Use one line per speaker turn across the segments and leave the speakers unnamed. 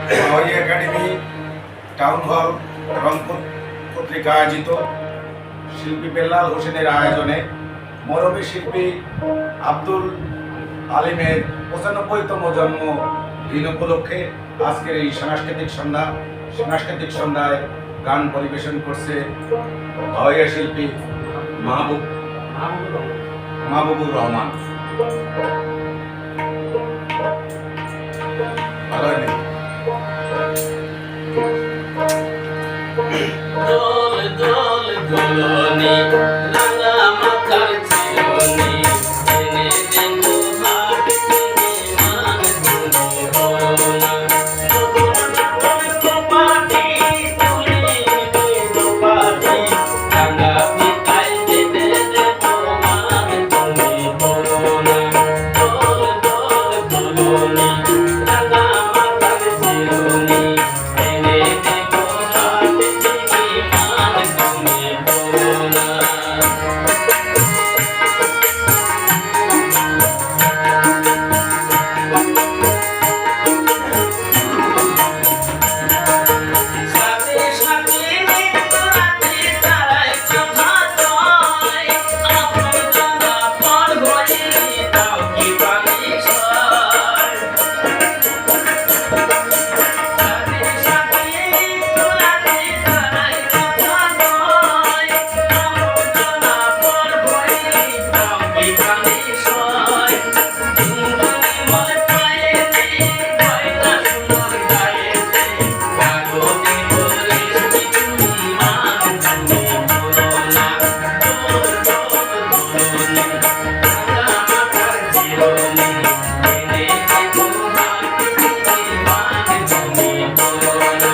বাওয়াই academy town hall Rangpur পত্রিকা আয়োজিত শিল্পী বেল্লাল হোসেনের আয়োজনে মরমী শিল্পী আব্দুল আলিমের ৯৫তম জন্মদিন উপলক্ষে আজকের এই সাংস্কৃতিক সন্ধ্যায় গান পরিবেশন করছে বাওয়াইয়া শিল্পী মাহবুবুর রহমান। ভালো হয়নি?
দোল দোল দোলনি রাঙা মাথার চিরনি এনে দেন হাট থেকে মান তুমি হনা পাটি তুলি পাটি রাঙা পিতাই দেবে তোমার তুমি হনা দোল দোল দোলনি রাঙা মাথার চিরনি এনে দেব হাট থেকে মান তুমি হনা সাথে সাথে নিত্য রাতে তারাই কথা কয় আপন জানা পর হয়ে দাও কি পানি সয় সাথে সাথে নিত্য রাতে তারাই কথা কয় আপন জানা পর হয়ে দাও কি পানি সয় দুজনে মনে পায়েতে কয়টা সুন্দর গায়েতে পাগলে বলে তুমি মান তুমি বলো না দোল দোল দোলনি রাঙা মাথার চিরনি এনে দেব হাট থেকে মান তুমি বলো না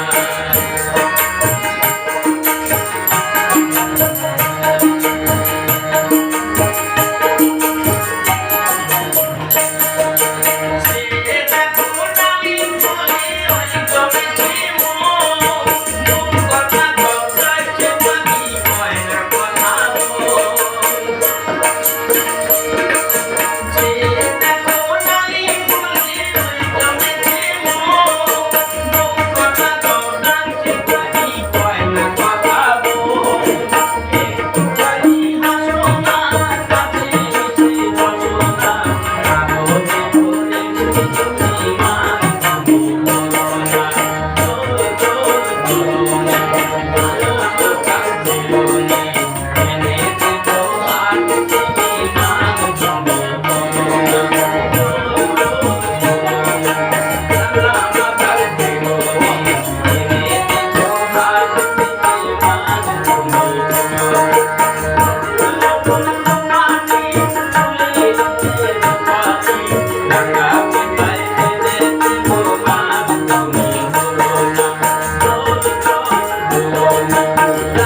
সে দেখো ডালিম বলে ওই জমেছে মন মন কথা ঘটাচ্ছে পাখি কয় না কথা বল সে দেখো ডালিম বলে ওই জমেছে মন মন কথা ঘটাচ্ছে পাখি কয় না কথা বল একটুখানি হাসো না কাছে এসে বসো না কাগজে করে তুমি মান তুমি বলো না দোল দোল দোলনি রাঙা মাথার চিরনি এনে দেব হাট থেকে মান তুমি বলো না দোল দোল দোলনি রাঙা মাথার চিরনি এনে দেব হাট থেকে মান তুমি বলো না Thank you.